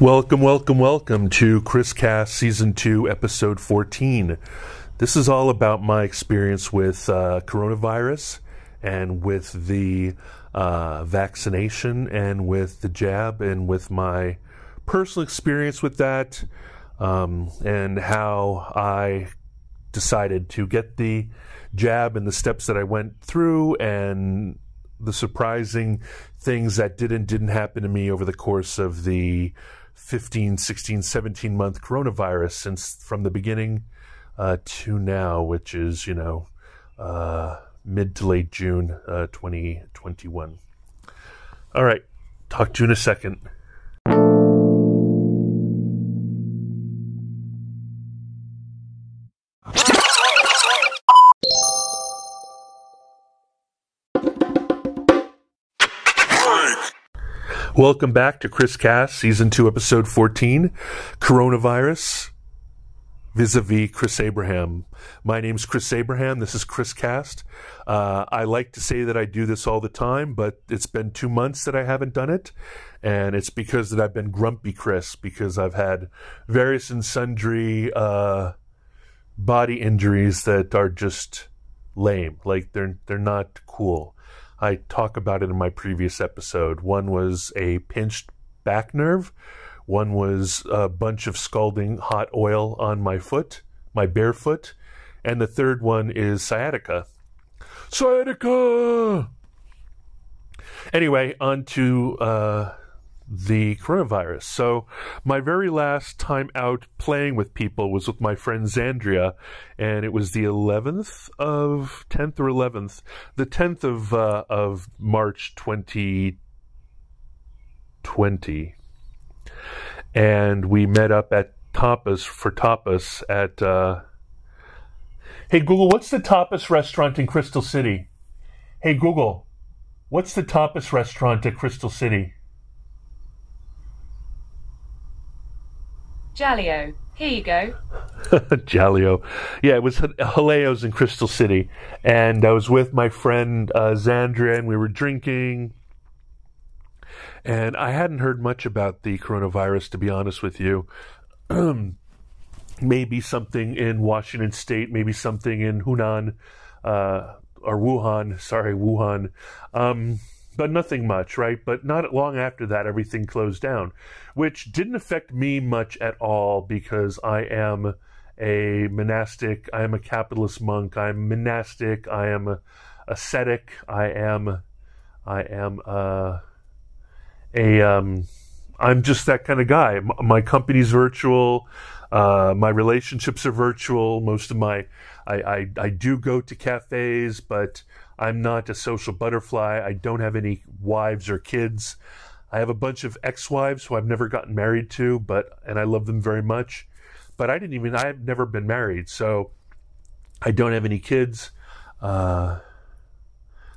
Welcome to Chris Cast Season 2, Episode 14. This is all about my experience with coronavirus and with the vaccination and with the jab and with my personal experience with that and how I decided to get the jab and the steps that I went through and the surprising things that didn't happen to me over the course of the 15, 16, 17-month coronavirus since from the beginning to now, which is, mid to late June 2021. All right. Talk to you in a second. Welcome back to Chris Cast, Season 2, Episode 14, Coronavirus, vis-a-vis Chris Abraham. My name's Chris Abraham. This is Chris Cast. I like to say that I do this all the time, but it's been 2 months that I haven't done it, and it's because that I've been grumpy Chris, because I've had various and sundry body injuries that are just lame. Like, they're not cool. I talk about it in my previous episode. One was a pinched back nerve. One was a bunch of scalding hot oil on my foot, my bare foot. And the third one is sciatica. Sciatica! Anyway, on to the coronavirus. So my very last time out playing with people was with my friend Zandria, and it was the 10th or 11th, the 10th of March 2020, and we met up at tapas at hey Google, what's the tapas restaurant in Crystal City? Hey Google, what's the tapas restaurant at Crystal City? Jaleo. Here you go. Jaleo. Yeah, it was Jaleo's in Crystal City. And I was with my friend Zandria, and we were drinking. And I hadn't heard much about the coronavirus, to be honest with you. Maybe something in Washington State, maybe something in Wuhan. But nothing much, right? But not long after that, everything closed down, which didn't affect me much at all because I am a monastic, I am a capitalist monk, I'm monastic, I am a ascetic, I'm just that kind of guy. My company's virtual, my relationships are virtual, most of my, I do go to cafes, but I'm not a social butterfly. I don't have any wives or kids. I have a bunch of ex-wives who I've never gotten married to, and I love them very much. But I've never been married, so I don't have any kids. A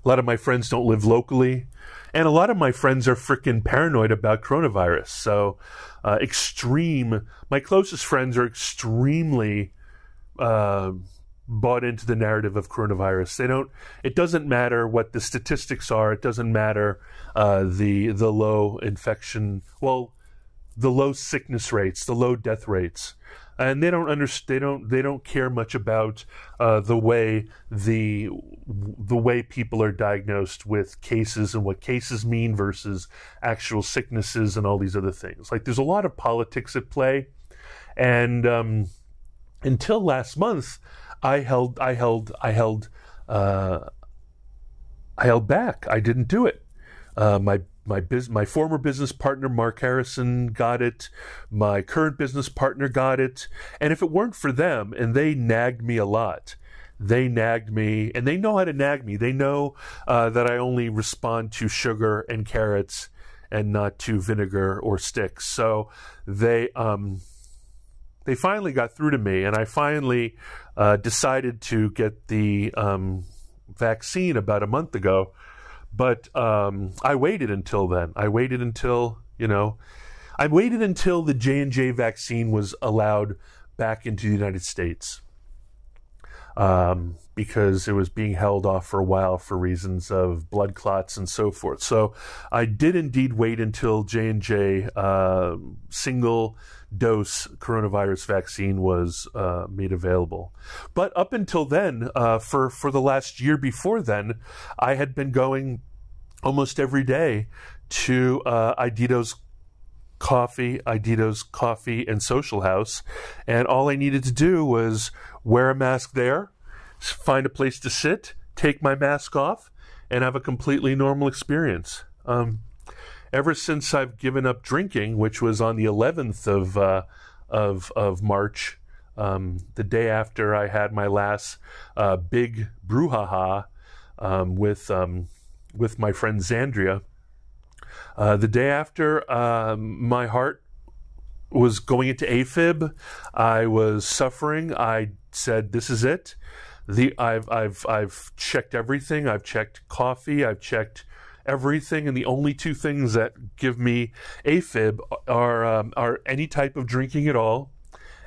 lot of my friends don't live locally, and a lot of my friends are freaking paranoid about coronavirus. So my closest friends are extremely bought into the narrative of coronavirus. It doesn't matter what the statistics are. It doesn't matter the low infection, the low sickness rates, the low death rates, and they don't understand. They don't care much about the way people are diagnosed with cases and what cases mean versus actual sicknesses and all these other things. Like, there's a lot of politics at play, and until last month, I held back. I didn't do it. My former business partner, Mark Harrison, got it. My current business partner got it. And if it weren't for them, and they nagged me a lot, they nagged me, and they know how to nag me. They know that I only respond to sugar and carrots and not to vinegar or sticks. So they finally got through to me, and I finally decided to get the vaccine about a month ago. But I waited until then. I waited until the J&J vaccine was allowed back into the United States. because it was being held off for a while for reasons of blood clots and so forth. So I did indeed wait until J&J single dose coronavirus vaccine was made available. But up until then, for the last year before then, I had been going almost every day to Idito's Coffee and Social House, and all I needed to do was wear a mask there, find a place to sit, take my mask off, and have a completely normal experience. Ever since I've given up drinking, which was on the 11th of March, the day after I had my last big brouhaha with my friend Zandria, the day after my heart was going into AFib, I was suffering. I said, "This is it." I've checked everything. I've checked coffee. I've checked everything, and the only two things that give me AFib are any type of drinking at all,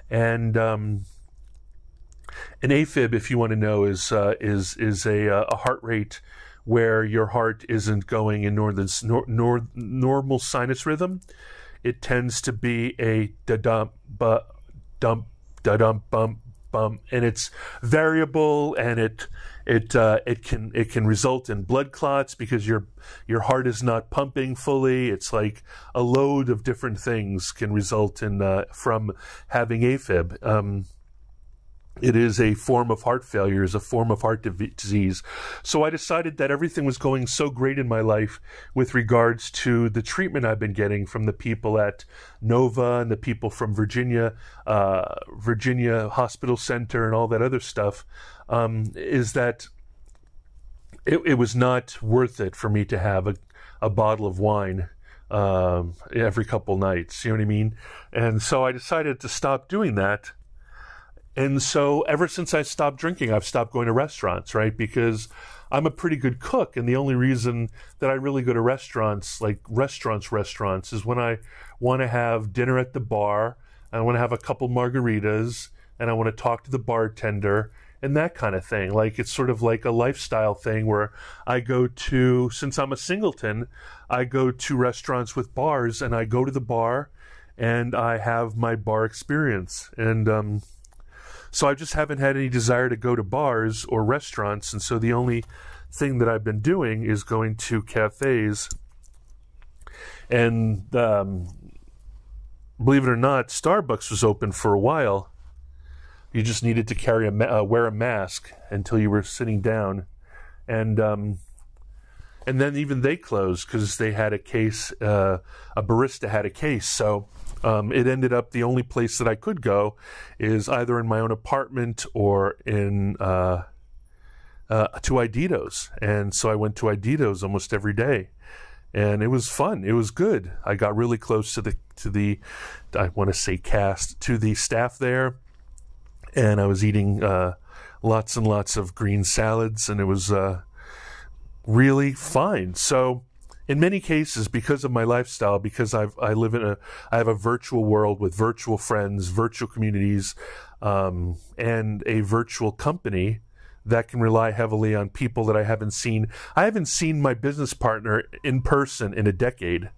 and an AFib, if you want to know, is a heart rate where your heart isn't going in normal sinus rhythm. It tends to be a da-dump, dump, da-dump, bump, bump, and it's variable, and it can result in blood clots because your heart is not pumping fully. It's like a load of different things can result in from having AFib. It is a form of heart failure, is a form of heart disease. So I decided that everything was going so great in my life with regards to the treatment I've been getting from the people at Nova and the people from Virginia Hospital Center and all that other stuff, is that it was not worth it for me to have a bottle of wine every couple nights. You know what I mean? And so I decided to stop doing that. And so ever since I stopped drinking, I've stopped going to restaurants, right? Because I'm a pretty good cook, and the only reason that I really go to restaurants, like restaurants, is when I want to have dinner at the bar, and I want to have a couple margaritas, and I want to talk to the bartender, and that kind of thing. Like, it's sort of like a lifestyle thing where I go to, since I'm a singleton, I go to restaurants with bars, and I go to the bar, and I have my bar experience. And so I just haven't had any desire to go to bars or restaurants, and so the only thing that I've been doing is going to cafes. And believe it or not, Starbucks was open for a while. You just needed to wear a mask until you were sitting down, and then even they closed because they had a case. A barista had a case, so. It ended up the only place that I could go is either in my own apartment or in to Idito's, and so I went to Idito's almost every day, and it was fun. It was good. I got really close to the I want to say cast to the staff there, and I was eating lots and lots of green salads, and it was really fine. So. In many cases, because of my lifestyle, because I have a virtual world with virtual friends, virtual communities, and a virtual company that can rely heavily on people that I haven't seen. I haven't seen my business partner in person in a decade.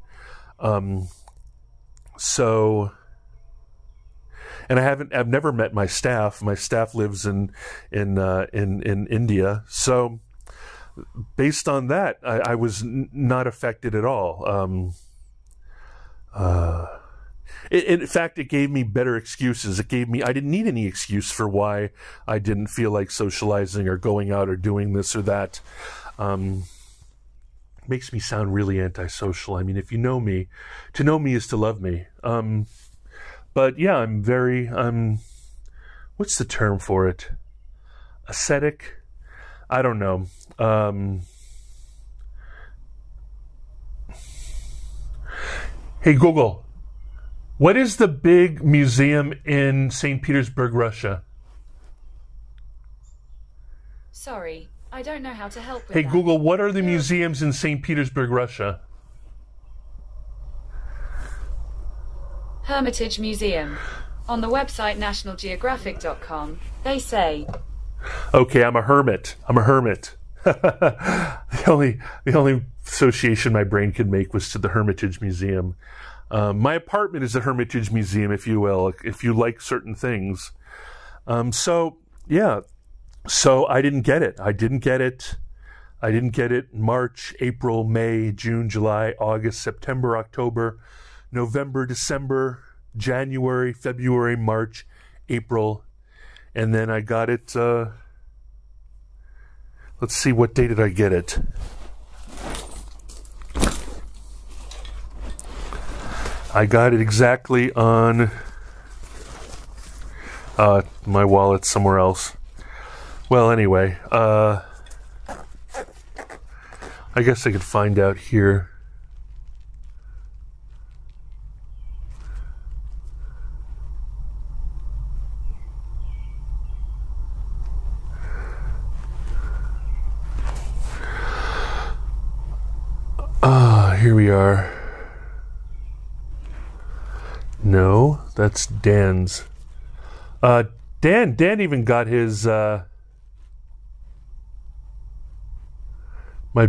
So, and I've never met my staff. My staff lives in India. So. Based on that, I was not affected at all. In fact, it gave me better excuses. I didn't need any excuse for why I didn't feel like socializing or going out or doing this or that. Makes me sound really antisocial. I mean, if you know me, to know me is to love me. But yeah, what's the term for it? Ascetic? I don't know. Hey, Google, what is the big museum in St. Petersburg, Russia? Sorry, I don't know how to help with that. Hey, Google, what are the museums in St. Petersburg, Russia? Hermitage Museum. On the website nationalgeographic.com, they say, Okay, I'm a hermit. The only association my brain could make was to the Hermitage Museum. My apartment is a Hermitage Museum, if you will, if you like certain things. So I didn't get it. I didn't get it March, April, May, June, July, August, September, October, November, December, January, February, March, April, and then I got it, let's see, what day did I get it? I got it exactly on, my wallet's somewhere else. Well, anyway, I guess I could find out here. Here we are. No, that's Dan's. Dan even got his, my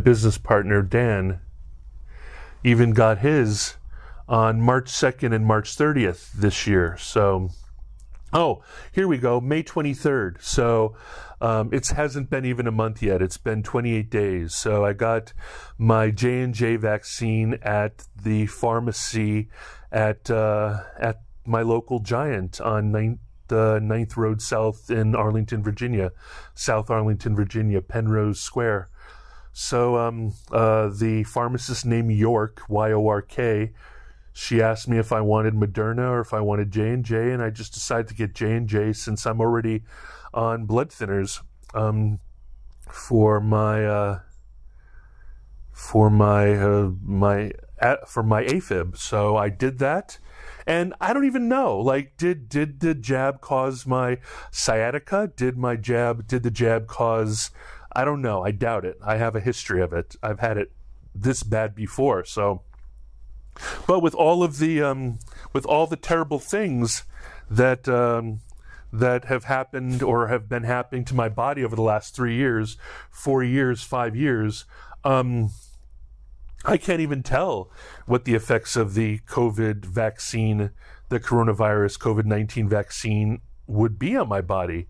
business partner, Dan, even got his on March 2nd and March 30th this year. So, here we go, May 23rd. So, it hasn't been even a month yet. It's been 28 days. So I got my J&J vaccine at the pharmacy at my local Giant on 9th Road South in Arlington, Virginia, South Arlington, Virginia, Penrose Square. So the pharmacist named York, Y-O-R-K, she asked me if I wanted Moderna or if I wanted J&J, and I just decided to get J&J since I'm already on blood thinners for my AFib. So I did that, and I don't even know. Like, did the jab cause my sciatica? Did the jab cause? I don't know. I doubt it. I have a history of it. I've had it this bad before. So, but with all the terrible things that have happened or have been happening to my body over the last 3 years, 4 years, 5 years, I can't even tell what the effects of the COVID vaccine, the coronavirus COVID-19 vaccine, would be on my body.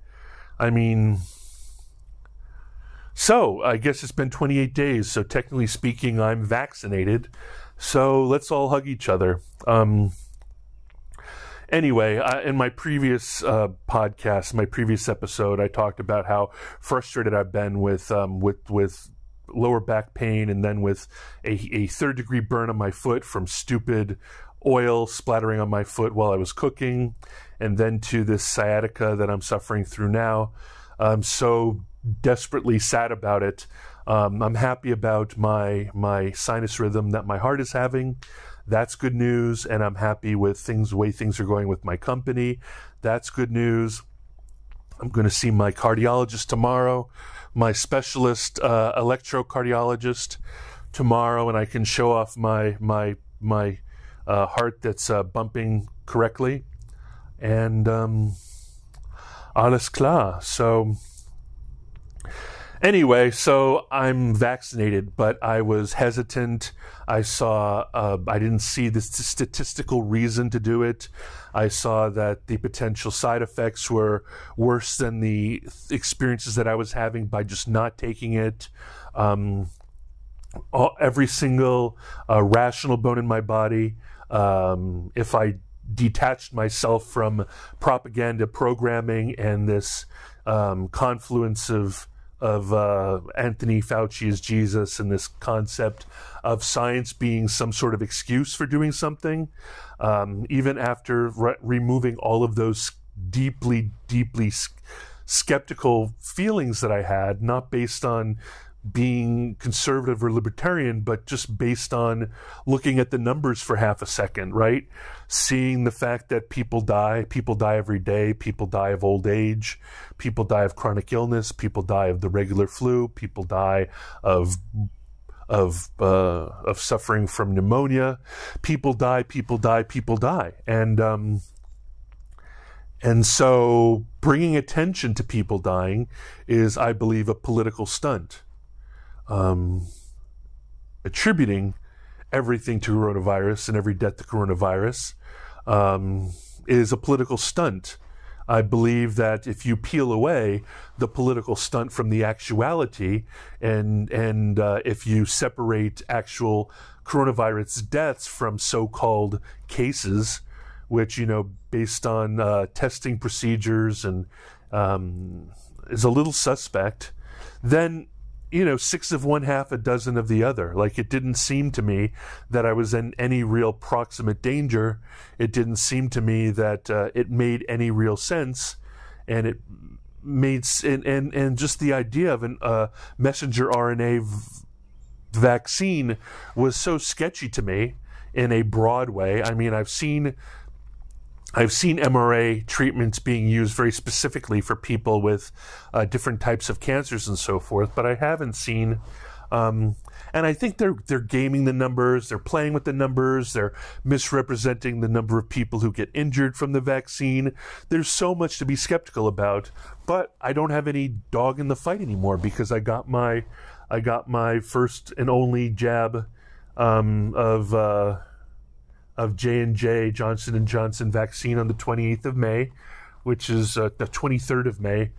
I mean, so I guess it's been 28 days. So technically speaking, I'm vaccinated. So let's all hug each other. Anyway, in my previous podcast, my previous episode, I talked about how frustrated I've been with lower back pain, and then with a third-degree burn on my foot from stupid oil splattering on my foot while I was cooking, and then to this sciatica that I'm suffering through now. I'm so desperately sad about it. I'm happy about my sinus rhythm that my heart is having. That's good news, and I'm happy with the way things are going with my company. That's good news. I'm going to see my cardiologist tomorrow, my specialist electrocardiologist tomorrow, and I can show off my heart that's bumping correctly. And alles klar. So anyway, so I'm vaccinated, but I was hesitant. I didn't see the statistical reason to do it. I saw that the potential side effects were worse than the experiences that I was having by just not taking it. Every single rational bone in my body, if I detached myself from propaganda programming and this confluence of Anthony Fauci as Jesus and this concept of science being some sort of excuse for doing something, even after removing all of those deeply skeptical feelings that I had, not based on being conservative or libertarian, but just based on looking at the numbers for half a second, right? Seeing the fact that people die every day, people die of old age, people die of chronic illness, people die of the regular flu, people die of suffering from pneumonia, people die, And so bringing attention to people dying is, I believe, a political stunt. Attributing everything to coronavirus and every death to coronavirus is a political stunt. I believe that if you peel away the political stunt from the actuality, and if you separate actual coronavirus deaths from so-called cases, which, based on testing procedures and is a little suspect, then 6 of one, half a dozen of the other. Like, it didn't seem to me that I was in any real proximate danger. It didn't seem to me that it made any real sense, and it made and just the idea of a messenger RNA vaccine was so sketchy to me in a broad way. I mean, I've seen mRNA treatments being used very specifically for people with different types of cancers and so forth, but I haven't seen, and I think they're gaming the numbers, they're playing with the numbers, they're misrepresenting the number of people who get injured from the vaccine. There's so much to be skeptical about, but I don't have any dog in the fight anymore because I got my first and only jab of J&J, Johnson & Johnson vaccine on the 28th of May, which is the 23rd of May,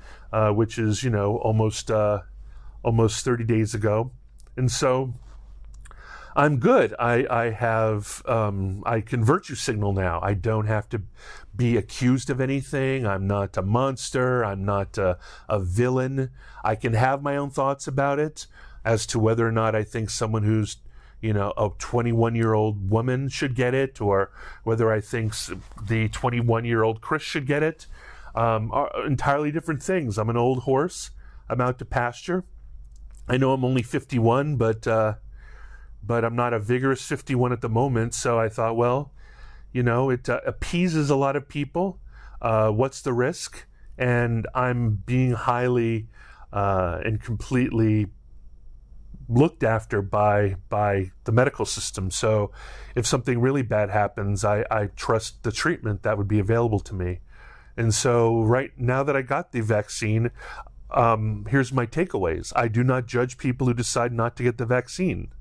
which is, almost 30 days ago. And so I'm good. I can virtue signal now. I don't have to be accused of anything. I'm not a monster. I'm not a villain. I can have my own thoughts about it as to whether or not I think someone who's a 21-year-old woman should get it, or whether I think the 21-year-old Chris should get it, are entirely different things. I'm an old horse. I'm out to pasture. I know I'm only 51, but I'm not a vigorous 51 at the moment. So I thought, well, it appeases a lot of people. What's the risk? And I'm being highly and completely looked after by the medical system. So if something really bad happens, I trust the treatment that would be available to me. And so right now that I got the vaccine, here's my takeaways. I do not judge people who decide not to get the vaccine.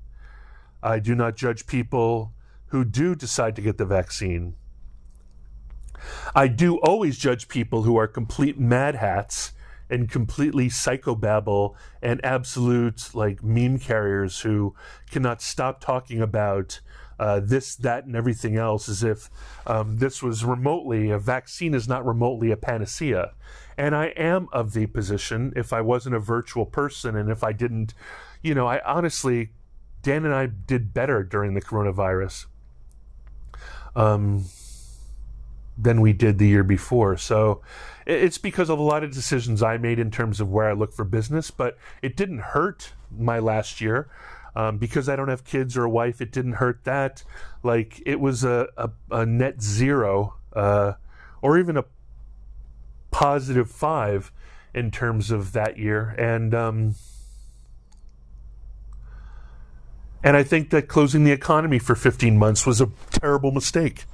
I do not judge people who do decide to get the vaccine. I do always judge people who are complete mad hats and completely psychobabble and absolute meme carriers who cannot stop talking about this, that, and everything else as if this was a vaccine is not remotely a panacea. And I am of the position, if I wasn't a virtual person and if I didn't, I honestly, Dan and I did better during the coronavirus than we did the year before. So it's because of a lot of decisions I made in terms of where I look for business, but it didn't hurt my last year because I don't have kids or a wife. It didn't hurt that. It was a net zero or even a positive 5 in terms of that year. And I think that closing the economy for 15 months was a terrible mistake.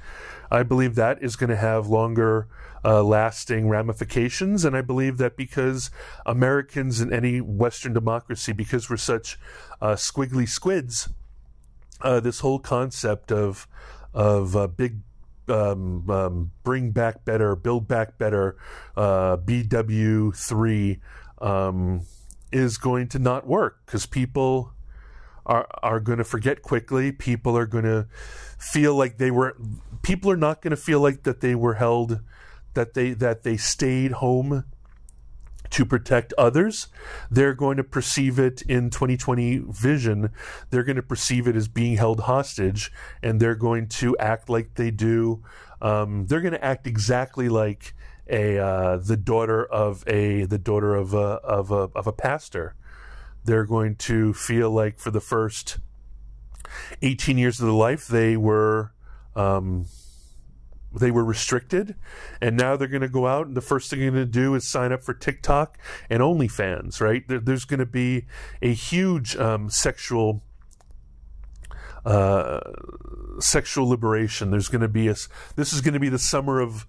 I believe that is going to have longer lasting ramifications, and I believe that because Americans in any Western democracy, because we're such squiggly squids, this whole concept of big bring back better, build back better, BW3 is going to not work because people are going to forget quickly. People are going to feel like people are not going to feel like that they were held, that they stayed home to protect others. They're going to perceive it in 2020 vision. They're going to perceive it as being held hostage, and they're going to act like they do. They're going to act exactly like the daughter of a pastor. They're going to feel like for the first 18 years of their life they were restricted, and now they're going to go out and the first thing they're going to do is sign up for TikTok and OnlyFans, right? There's going to be a huge sexual sexual liberation. This is going to be the summer of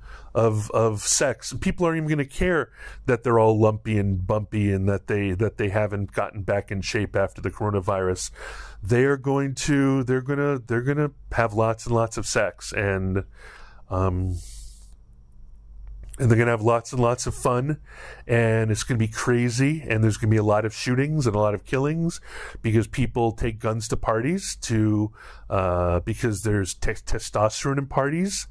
sex. And people aren't even going to care that they're all lumpy and bumpy and that they haven't gotten back in shape after the coronavirus. They're going to have lots and lots of sex, and they're going to have lots and lots of fun, and it's going to be crazy, and there's going to be a lot of shootings and a lot of killings because people take guns to parties because there's testosterone in parties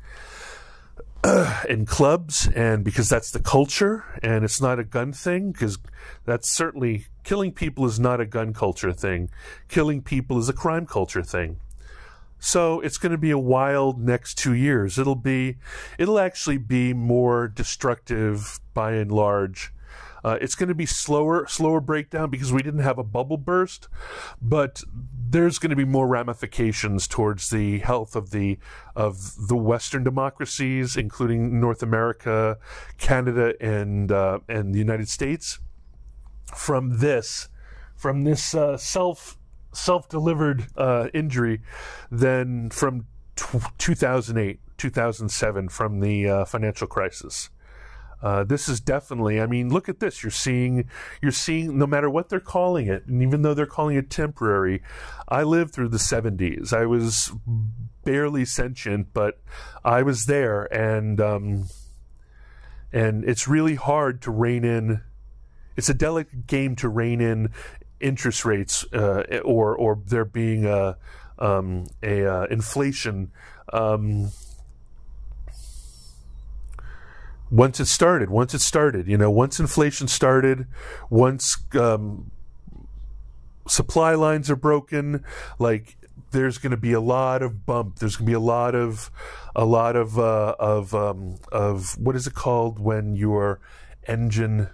and clubs, and because that's the culture, and it's not a gun thing, because that's certainly, killing people is not a gun culture thing. Killing people is a crime culture thing. So it's going to be a wild next 2 years. It'll actually be more destructive by and large. It's going to be slower breakdown because we didn't have a bubble burst, but there's going to be more ramifications towards the health of the Western democracies, including North America, Canada, and the United States, from this self-delivered injury than from 2008, 2007, from the financial crisis. This is definitely, I mean, look at this. You're seeing, no matter what they're calling it, and even though they're calling it temporary, I lived through the 70s. I was barely sentient, but I was there, and it's really hard to rein in. It's a delicate game to rein in interest rates, or there being a inflation. Once it started, once inflation started, once supply lines are broken, like, there's going to be a lot of bump. There's going to be a lot of what is it called when your engine,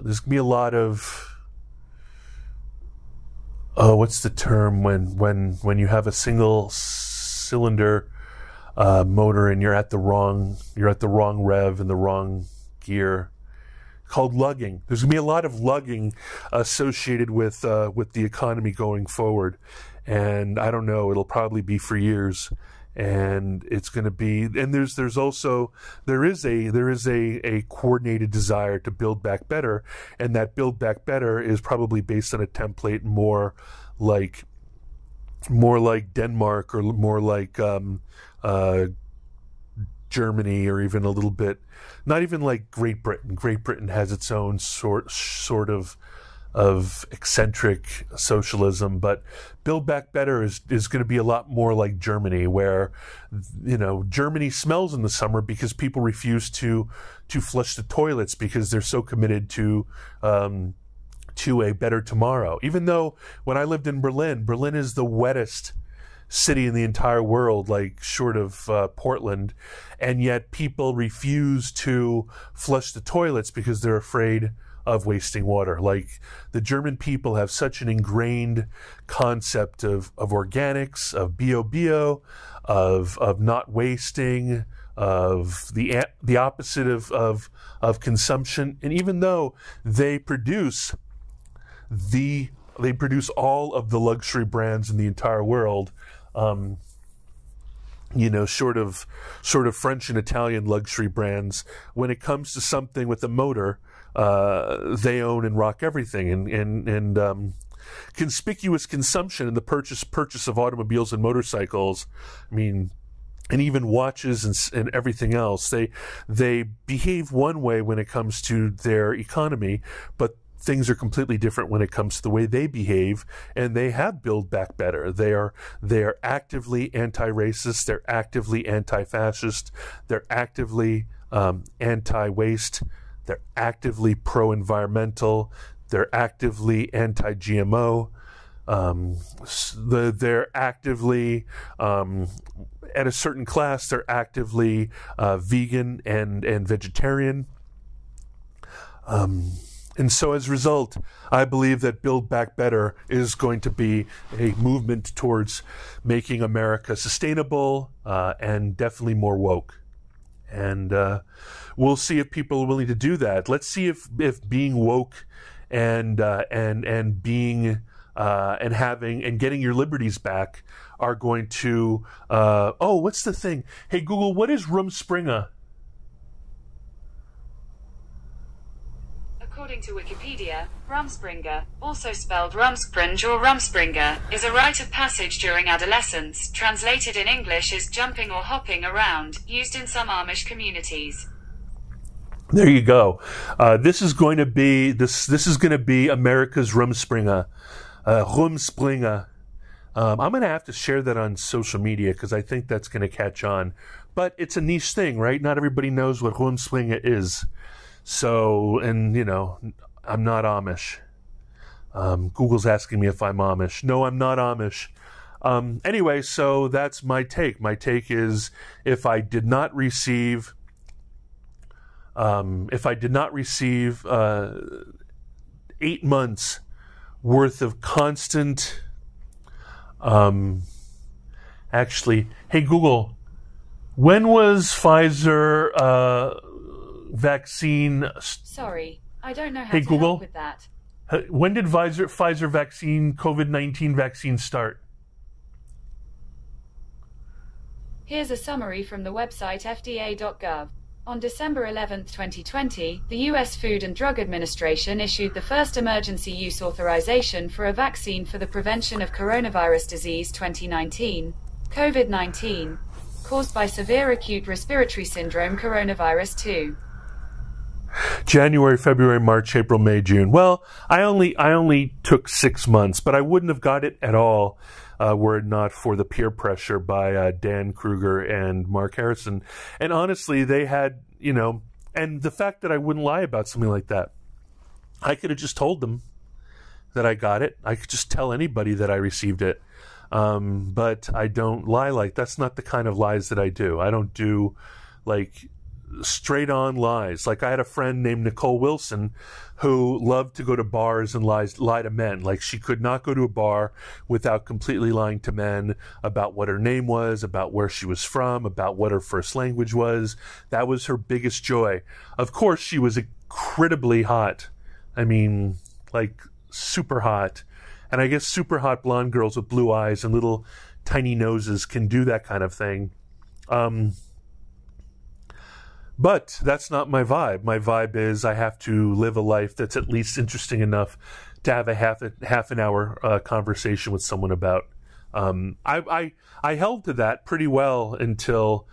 there's going to be a lot of, what's the term when you have a single cylinder motor and you're at the wrong rev and the wrong gear, called lugging. There's going to be a lot of lugging associated with the economy going forward, and I don't know, it'll probably be for years. And it's going to be, and there is a coordinated desire to build back better, and that build back better is probably based on a template more like Denmark, or more like Germany, or even a little bit, not even like Great Britain. Great Britain has its own sort of eccentric socialism, but Build Back Better is going to be a lot more like Germany, where, Germany smells in the summer because people refuse to flush the toilets because they're so committed to a better tomorrow. Even though when I lived in Berlin is the wettest city in the entire world, like short of Portland, and yet people refuse to flush the toilets because they're afraid of wasting water. Like, the German people have such an ingrained concept of organics, of bio, of not wasting, of the opposite of consumption. And even though they produce all of the luxury brands in the entire world, short of French and Italian luxury brands, when it comes to something with a motor, they own and rock everything, and conspicuous consumption and the purchase of automobiles and motorcycles, I mean, and even watches and everything else. They behave one way when it comes to their economy, but things are completely different when it comes to the way they behave, and they have Build Back Better. They are actively anti-racist. They're actively anti-fascist. They're actively anti-waste. They're actively pro-environmental. They're actively anti-GMO. They're actively, at a certain class, they're actively vegan and vegetarian. And so as a result, I believe that Build Back Better is going to be a movement towards making America sustainable and definitely more woke. And we'll see if people are willing to do that. Let's see if being woke and being and getting your liberties back are going to, what's the thing? Hey, Google, what is Rumspringa? According to Wikipedia, Rumspringa, also spelled Rumspringe or Rumspringa, is a rite of passage during adolescence, translated in English as jumping or hopping around, used in some Amish communities. There you go. This is going to be America's Rumspringa. Rumspringa. I'm going to have to share that on social media because I think that's going to catch on. But it's a niche thing, right? Not everybody knows what Rumspringa is. So, and I'm not Amish. Google's asking me if I'm Amish. No, I'm not Amish. Anyway, so that's my take. My take is if I did not receive 8 months worth of constant, actually, hey Google, when was Pfizer vaccine? Sorry, I don't know how hey to Google, help with that. When did Pfizer vaccine, COVID-19 vaccine start? Here's a summary from the website fda.gov. On December 11, 2020, the U.S. Food and Drug Administration issued the first emergency use authorization for a vaccine for the prevention of coronavirus disease 2019, COVID-19, caused by severe acute respiratory syndrome coronavirus 2. January, February, March, April, May, June. Well, I only took 6 months, but I wouldn't have got it at all were it not for the peer pressure by Dan Kruger and Mark Harrison. And honestly, they had, and the fact that I wouldn't lie about something like that. I could have just told them that I got it. I could just tell anybody that I received it. But I don't lie like that's not the kind of lies that I do. I don't do like straight on lies. Like I had a friend named Nicole Wilson who loved to go to bars and lie to men. Like she could not go to a bar without completely lying to men about what her name was, about where she was from, about what her first language was. That was her biggest joy. Of course, she was incredibly hot. I mean, like super hot. And I guess super hot blonde girls with blue eyes and little tiny noses can do that kind of thing. But that's not my vibe. My vibe is I have to live a life that's at least interesting enough to have a half an hour conversation with someone about. I held to that pretty well until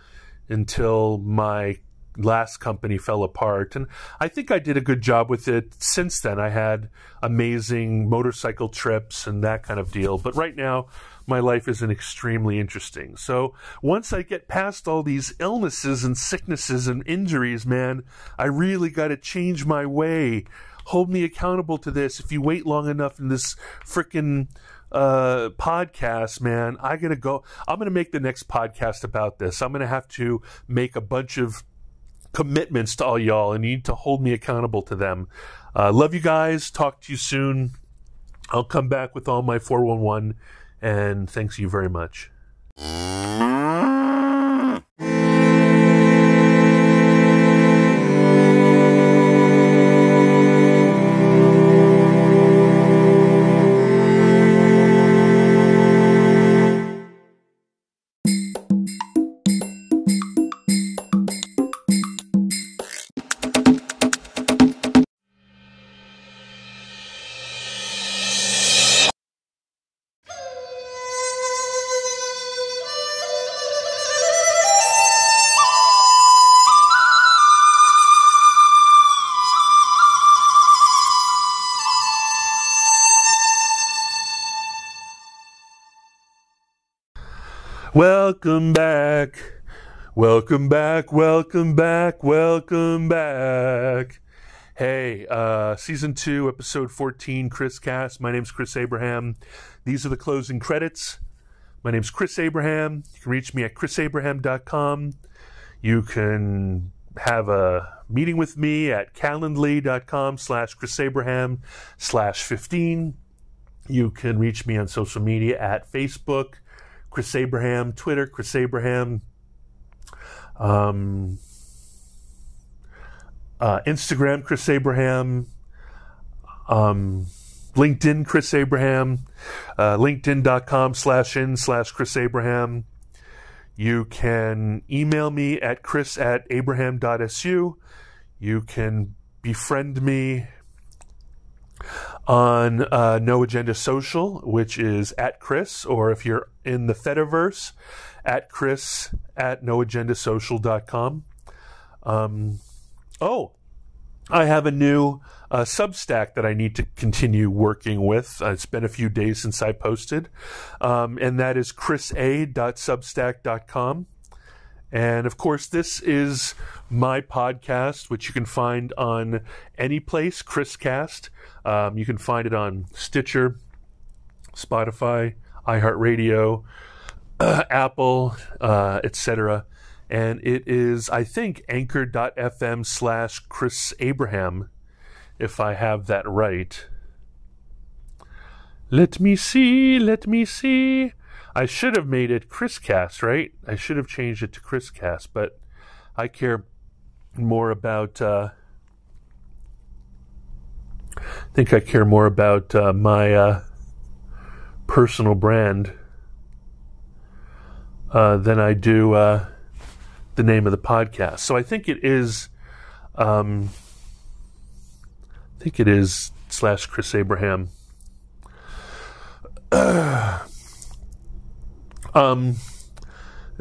my last company fell apart, and I think I did a good job with it. Since then, I had amazing motorcycle trips and that kind of deal. But right now, my life isn't extremely interesting. So once I get past all these illnesses and sicknesses and injuries, man, I really got to change my way. Hold me accountable to this. If you wait long enough in this frickin' podcast, man, I'm going to make the next podcast about this. I'm going to have to make a bunch of commitments to all y'all, and you need to hold me accountable to them. Love you guys. Talk to you soon. I'll come back with all my 411, and thanks you very much. Welcome back. Welcome back. Welcome back. Welcome back. Hey, Season 2, Episode 14, Chris Cast. My name's Chris Abraham. These are the closing credits. My name's Chris Abraham. You can reach me at chrisabraham.com. You can have a meeting with me at calendly.com/chrisabraham/15. You can reach me on social media at Facebook, Chris Abraham, Twitter, Chris Abraham, Instagram, Chris Abraham, LinkedIn, Chris Abraham, linkedin.com/in/Chris Abraham. You can email me at chris@abraham.su. You can befriend me on No Agenda Social, which is at Chris, or if you're in the Fediverse, at chris@noagendasocial.com. I have a new Substack that I need to continue working with. It's been a few days since I posted, and that is chrisa.substack.com. And of course, this is my podcast, which you can find on any place, Chriscast. You can find it on Stitcher, Spotify, iHeartRadio, Apple, etc. And it is, I think, anchor.fm/Chris Abraham, if I have that right. Let me see. I should have made it Chriscast, right? I should have changed it to Chriscast, but I care more about, I think I care more about my personal brand than I do the name of the podcast. So I think it is /Chris Abraham.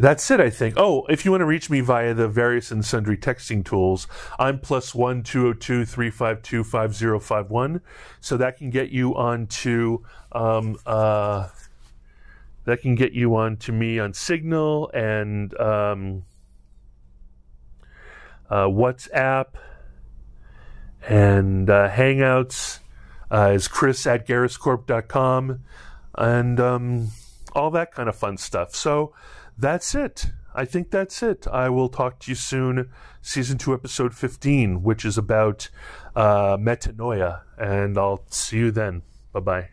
That's it, I think. Oh, if you want to reach me via the various and sundry texting tools, I'm +1 202 352 5051. So that can get you onto me on Signal and WhatsApp and Hangouts is chris@garriscorp.com and all that kind of fun stuff. So that's it. I think that's it. I will talk to you soon. Season 2, episode 15, which is about metanoia. And I'll see you then. Bye-bye.